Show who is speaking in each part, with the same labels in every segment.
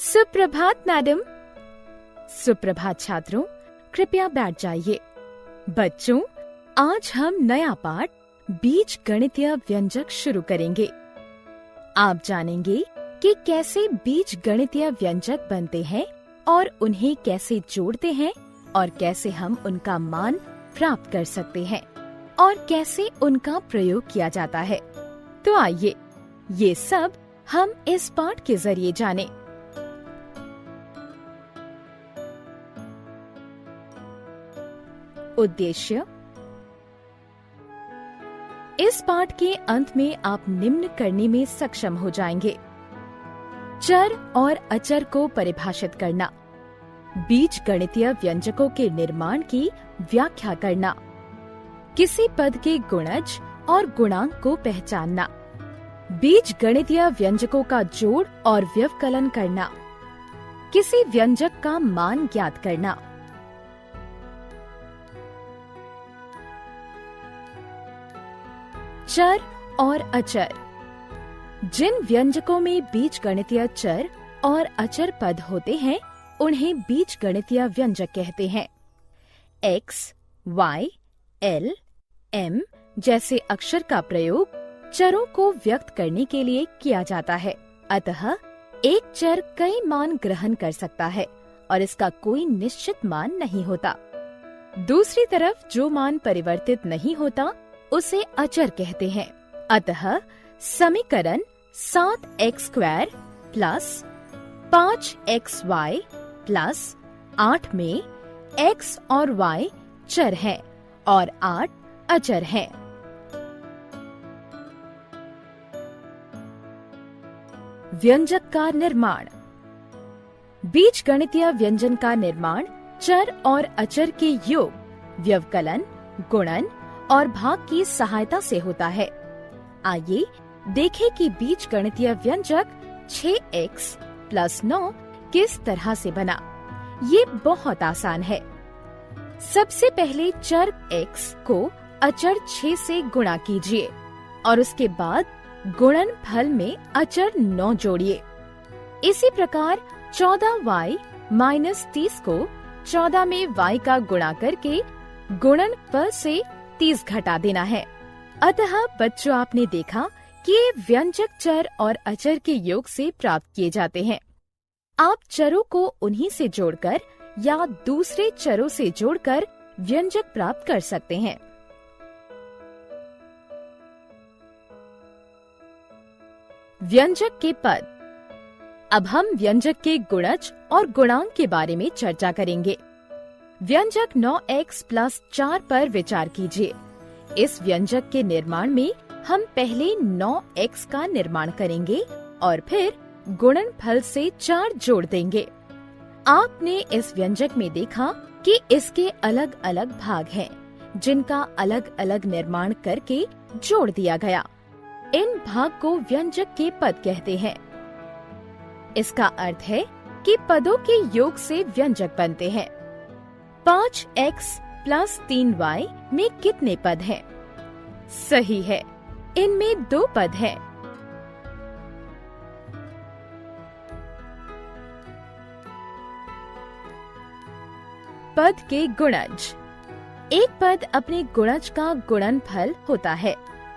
Speaker 1: सुप्रभात मैडम। सुप्रभात छात्रों, कृपया बैठ जाइए। बच्चों, आज हम नया पाठ बीज गणितीय व्यंजक शुरू करेंगे। आप जानेंगे कि कैसे बीज गणितीय व्यंजक बनते हैं और उन्हें कैसे जोड़ते हैं और कैसे हम उनका मान प्राप्त कर सकते हैं और कैसे उनका प्रयोग किया जाता है। तो आइए, ये सब हम इस पाठ के जरिए जानें। उद्देश्य। इस पाठ के अंत में आप निम्न करने में सक्षम हो जाएंगे: चर और अचर को परिभाषित करना, बीज गणितीय व्यंजकों के निर्माण की व्याख्या करना, किसी पद के गुणज और गुणांक को पहचानना, बीज गणितीय व्यंजकों का जोड़ और व्यवकलन करना, किसी व्यंजक का मान ज्ञात करना। चर और अचर। जिन व्यंजकों में बीज गणितीय चर और अचर पद होते हैं उन्हें बीज गणितीय व्यंजक कहते हैं। x, y, l, m जैसे अक्षर का प्रयोग चरों को व्यक्त करने के लिए किया जाता है। अतः एक चर कई मान ग्रहण कर सकता है और इसका कोई निश्चित मान नहीं होता। दूसरी तरफ जो मान परिवर्तित नहीं होता उसे अचर कहते हैं। अतः समीकरण 7x² प्लस 5xy प्लस 8 में x और y चर हैं और 8 अचर हैं। व्यंजक का निर्माण। बीज गणितीय व्यंजन का निर्माण चर और अचर के योग, व्यवकलन, गुणन और भाग की सहायता से होता है। आइए देखें कि बीज गणितीय व्यंजक 6x प्लस 9 किस तरह से बना। ये बहुत आसान है। सबसे पहले चर x को अचर 6 से गुणा कीजिए और उसके बाद गुणनफल में अचर 9 जोड़िए। इसी प्रकार 14y माइनस 30 को 14 में y का गुणा करके गुणनफल से 30 घटा देना है। अतः बच्चों, आपने देखा कि ये व्यंजक चर और अचर के योग से प्राप्त किए जाते हैं। आप चरों को उन्हीं से जोड़कर या दूसरे चरों से जोड़कर व्यंजक प्राप्त कर सकते हैं। व्यंजक के पद। अब हम व्यंजक के गुणज और गुणांक के बारे में चर्चा करेंगे। व्यंजक 9x प्लस 4 पर विचार कीजिए। इस व्यंजक के निर्माण में हम पहले 9x का निर्माण करेंगे और फिर गुणनफल से 4 जोड़ देंगे। आपने इस व्यंजक में देखा कि इसके अलग अलग भाग हैं, जिनका अलग अलग निर्माण करके जोड़ दिया गया। इन भाग को व्यंजक के पद कहते हैं। इसका अर्थ है कि पदों के योग से व्यंजक बनते हैं। 5x प्लस 3y में कितने पद हैं? सही है, इनमें 2 पद हैं। पद के गुणज। एक पद अपने गुणज का गुणनफल होता है,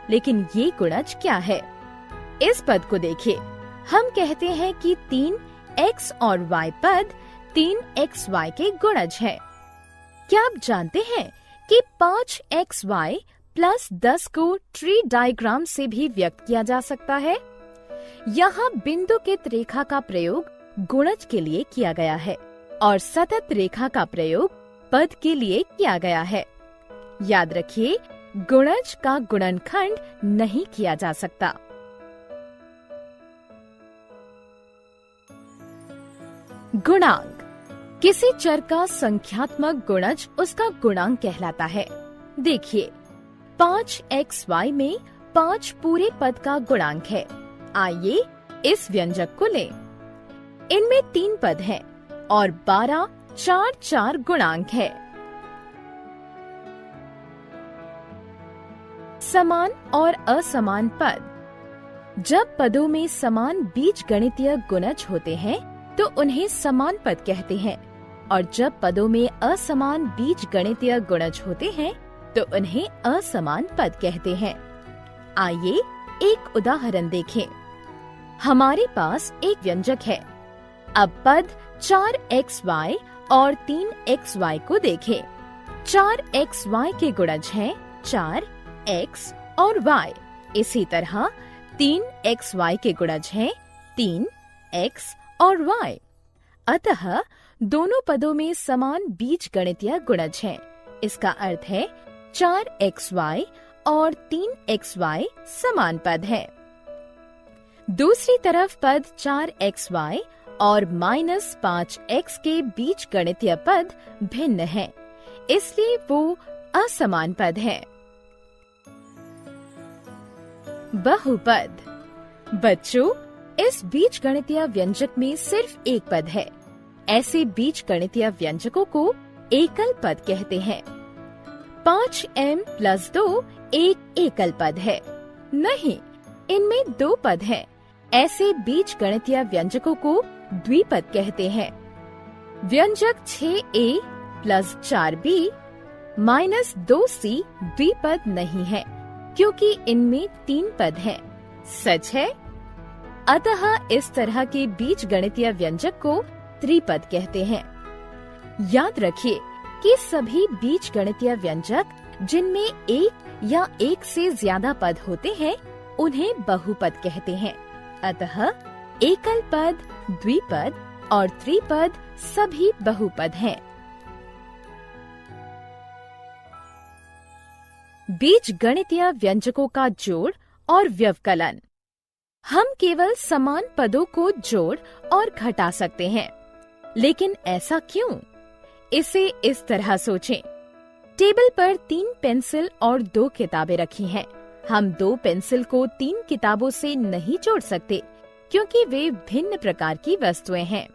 Speaker 1: लेकिन ये गुणज क्या है? इस पद को देखिए। हम कहते हैं कि 3x और y पद 3xy के गुणज है। क्या आप जानते हैं कि 5xy प्लस 10 को ट्री डायग्राम से भी व्यक्त किया जा सकता है? यहाँ बिंदुकित रेखा का प्रयोग गुणज के लिए किया गया है और सतत रेखा का प्रयोग पद के लिए किया गया है। याद रखिए, गुणज का गुणनखंड नहीं किया जा सकता। गुणांक। किसी चर का संख्यात्मक गुणज उसका गुणांक कहलाता है। देखिए, 5xy में 5 पूरे पद का गुणांक है। आइए इस व्यंजक को लें। इनमें 3 पद हैं और 12 4 गुणांक है। समान और असमान पद। जब पदों में समान बीज गणितीय गुणज होते हैं तो उन्हें समान पद कहते हैं, और जब पदों में असमान बीज गणितीय गुणज होते हैं तो उन्हें असमान पद कहते हैं। आइए एक उदाहरण देखें। हमारे पास एक व्यंजक है। अब पद 4xy और 3xy को देखें। 4xy के गुणज हैं 4x और y। इसी तरह 3xy के गुणज हैं 3x और y। अतः दोनों पदों में समान बीज गणितीय गुणज हैं। इसका अर्थ है 4xy और 3xy समान पद हैं। दूसरी तरफ पद 4xy और -5x के बीज गणितीय पद भिन्न हैं, इसलिए वो असमान पद हैं। बहुपद। बच्चों, इस बीज गणितीय व्यंजक में सिर्फ एक पद है। ऐसे बीज गणितीय व्यंजकों को एकल पद कहते हैं। 5m + 2 एक एकल पद है। नहीं, इनमें 2 पद हैं। ऐसे बीज गणितीय व्यंजकों को द्विपद कहते हैं। व्यंजक 6a + 4b - 2c द्विपद नहीं है, क्योंकि इनमें 3 पद हैं। सच है? अतः इस तरह के बीज गणितीय व्यंजक को त्रिपद कहते हैं। याद रखिए कि सभी बीज गणितीय व्यंजक जिनमें एक या एक से ज्यादा पद होते हैं उन्हें बहुपद कहते हैं। अतः एकल पद, द्विपद और त्रिपद सभी बहुपद हैं। बीज गणितीय व्यंजकों का जोड़ और व्यवकलन। हम केवल समान पदों को जोड़ और घटा सकते हैं, लेकिन ऐसा क्यों? इसे इस तरह सोचें। टेबल पर 3 पेंसिल और 2 किताबें रखी हैं। हम 2 पेंसिल को 3 किताबों से नहीं जोड़ सकते, क्योंकि वे भिन्न प्रकार की वस्तुएं हैं।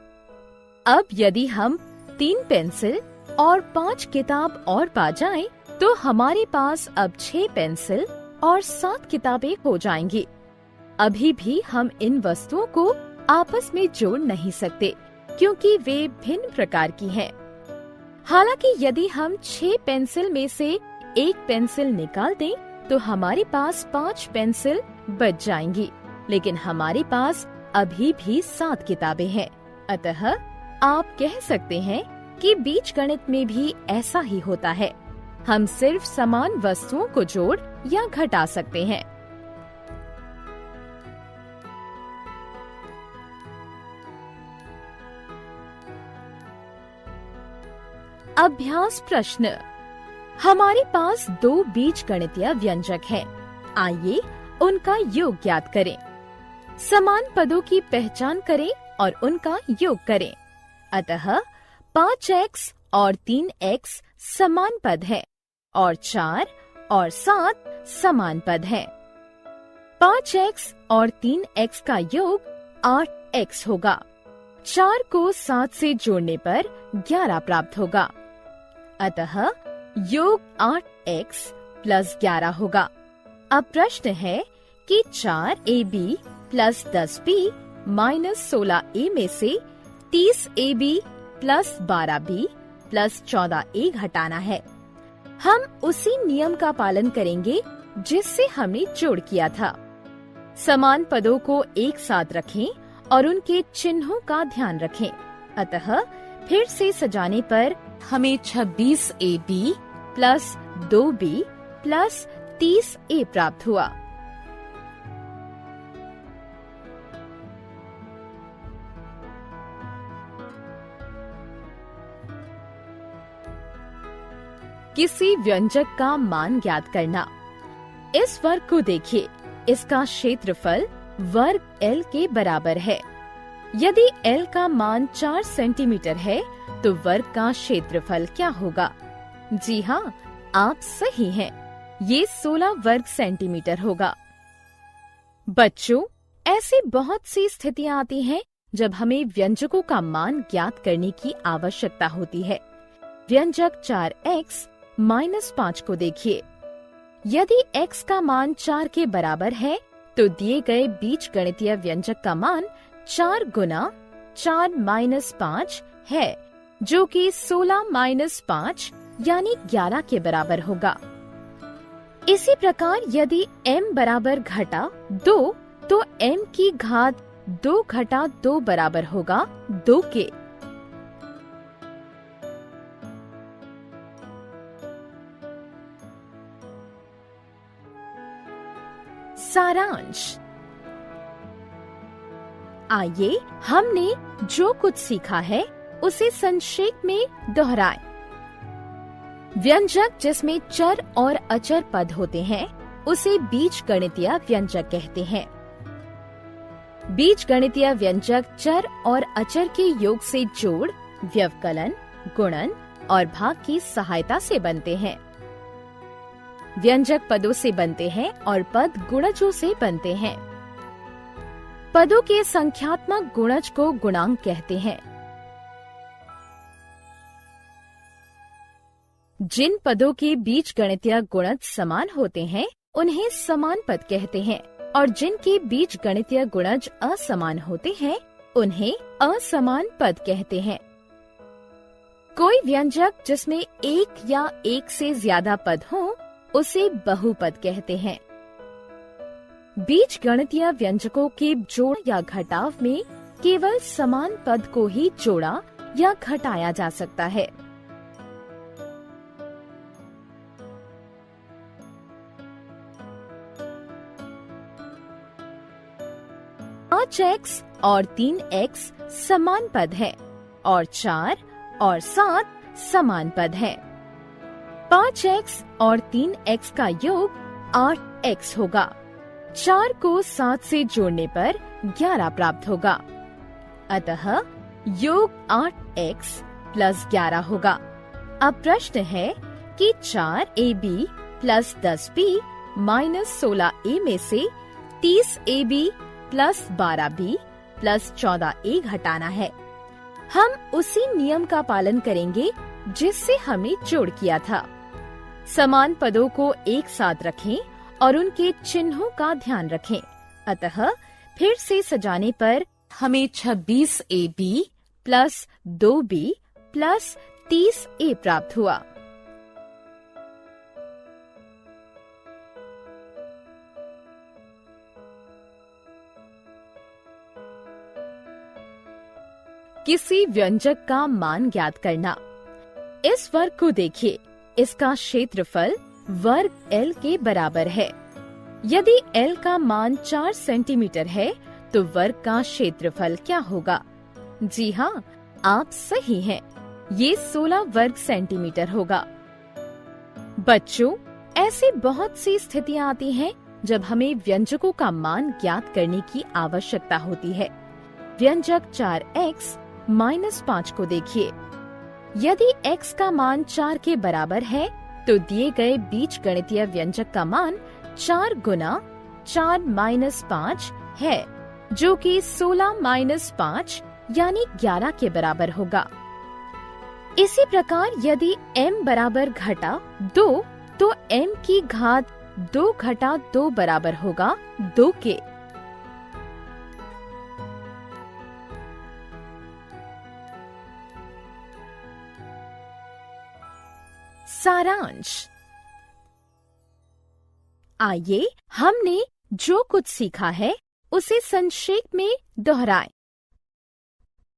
Speaker 1: अब यदि हम 3 पेंसिल और 5 किताब और पा जाएं, तो हमारे पास अब 6 पेंसिल और 7 किताबें हो जाएंगी। अभी भी हम इन वस्तुओं को आपस में जोड़ नहीं सकते, क्योंकि वे भिन्न प्रकार की हैं। हालांकि यदि हम 6 पेंसिल में से एक पेंसिल निकाल दें, तो हमारे पास 5 पेंसिल बच जाएंगी, लेकिन हमारे पास अभी भी 7 किताबें हैं। अतः आप कह सकते हैं कि बीजगणित में भी ऐसा ही होता है। हम सिर्फ समान वस्तुओं को जोड़ या घटा सकते हैं। अभ्यास प्रश्न। हमारे पास 2 बीजगणितीय व्यंजक हैं। आइए उनका योग ज्ञात करें। समान पदों की पहचान करें और उनका योग करें। अतः 5x और 3x समान पद है और 4 और 7 समान पद है। 5x और 3x का योग 8x होगा। 4 को 7 से जोड़ने पर 11 प्राप्त होगा। अतः योग 8x + 11 होगा। अब प्रश्न है कि 4ab + 10b - 16a में से 30ab + 12b + 14a घटाना है। हम उसी नियम का पालन करेंगे जिससे हमने जोड़ किया था। समान पदों को एक साथ रखें और उनके चिन्हों का ध्यान रखें। अतः फिर से सजाने पर हमें 26ab + 2b + 30a प्राप्त हुआ। किसी व्यंजक का मान ज्ञात करना। इस वर्ग को देखिए। इसका क्षेत्रफल वर्ग L के बराबर है। यदि L का मान 4 सेंटीमीटर है, तो वर्ग का क्षेत्रफल क्या होगा? जी हाँ, आप सही हैं। ये 16 वर्ग सेंटीमीटर होगा। बच्चों, ऐसी बहुत सी स्थितियाँ आती हैं जब हमें व्यंजकों का मान ज्ञात करने की आवश्यकता होती है। व्यंजक 4x - 5 को देखिए। यदि x का मान 4 के बराबर है, तो दिए गए बीजगणितीय व्यंजक का मान 4 गुना 4-5 है, जो कि 16-5 यानी 11 के बराबर होगा। इसी प्रकार यदि m बराबर घटा 2 तो m की घात 2 घटा 2 बराबर होगा 2 के। सारांश। आइए हमने जो कुछ सीखा है उसे संक्षेप में दोहराएं। व्यंजक जिसमें चर और अचर पद होते हैं उसे बीजगणितीय व्यंजक कहते हैं। बीजगणितीय व्यंजक चर और अचर के योग से जोड़, व्यवकलन, गुणन और भाग की सहायता से बनते हैं। व्यंजक पदों से बनते हैं और पद गुणजों से बनते हैं। पदों के संख्यात्मक गुणज को गुणांक कहते हैं। जिन पदों के बीजगणितीय गुणज समान होते हैं उन्हें समान पद कहते हैं, और जिनके बीजगणितीय गुणज असमान होते हैं उन्हें असमान पद कहते हैं। कोई व्यंजक जिसमें एक या एक से ज्यादा पद हों उसे बहुपद कहते हैं। बीजगणितीय व्यंजकों के जोड़ या घटाव में केवल समान पद को ही जोड़ा या घटाया जा सकता है। पाँच x और 3x समान पद है और 4 और 7 समान पद है। 5x और 3x का योग 8x होगा। 4 को 7 से जोड़ने पर 11 प्राप्त होगा। अतः योग 8x प्लस 11 होगा। अब प्रश्न है कि 4ab plus 10b minus 16a में से 30ab plus 12b plus 14a घटाना है। हम उसी नियम का पालन करेंगे जिससे हमने जोड़ किया था। समान पदों को एक साथ रखें और उनके चिन्हों का ध्यान रखें। अतः फिर से सजाने पर हमें 26ab plus 2b plus 30a प्राप्त हुआ। किसी व्यंजक का मान ज्ञात करना। इस वर्ग को देखिए, इसका क्षेत्रफल वर्ग L के बराबर है। यदि L का मान 4 सेंटीमीटर है तो वर्ग का क्षेत्रफल क्या होगा? जी हाँ, आप सही हैं। ये 16 वर्ग सेंटीमीटर होगा। बच्चों, ऐसी बहुत सी स्थितियाँ आती हैं जब हमें व्यंजकों का मान ज्ञात करने की आवश्यकता होती है। व्यंजक 4x माइनस 5 को देखिए। यदि x का मान 4 के बराबर है तो दिए गए बीजगणितीय व्यंजक का मान 4 गुना 4 माइनस 5 है, जो कि 16 माइनस 5 यानी 11 के बराबर होगा। इसी प्रकार यदि m बराबर घटा 2 तो m की घात 2 घटा 2 बराबर होगा 2 के। सारांश। आइए हमने जो कुछ सीखा है उसे संक्षेप में दोहराएं।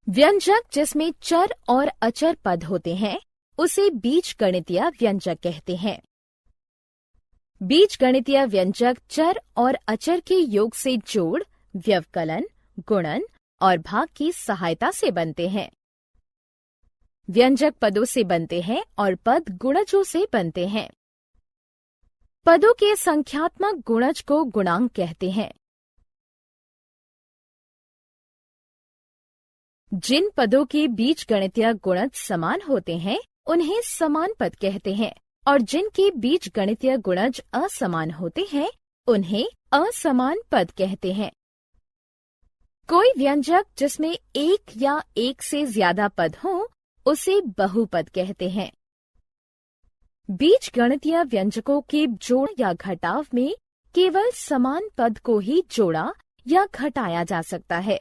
Speaker 1: व्यंजक जिसमें चर और अचर पद होते हैं उसे बीजगणितीय व्यंजक कहते हैं। बीजगणितीय व्यंजक चर और अचर के योग से जोड़, व्यवकलन, गुणन और भाग की सहायता से बनते हैं। व्यंजक पदों से बनते हैं और पद गुणजों से बनते हैं। पदों के संख्यात्मक गुणज को गुणांक कहते हैं। जिन पदों के बीजगणितीय गुणज समान होते हैं उन्हें समान पद कहते हैं, और जिनके बीजगणितीय गुणज असमान होते हैं उन्हें असमान पद कहते हैं। कोई व्यंजक जिसमें एक या एक से ज्यादा पद हों उसे बहुपद कहते हैं। बीजगणितीय व्यंजकों के जोड़ या घटाव में केवल समान पद को ही जोड़ा या घटाया जा सकता है।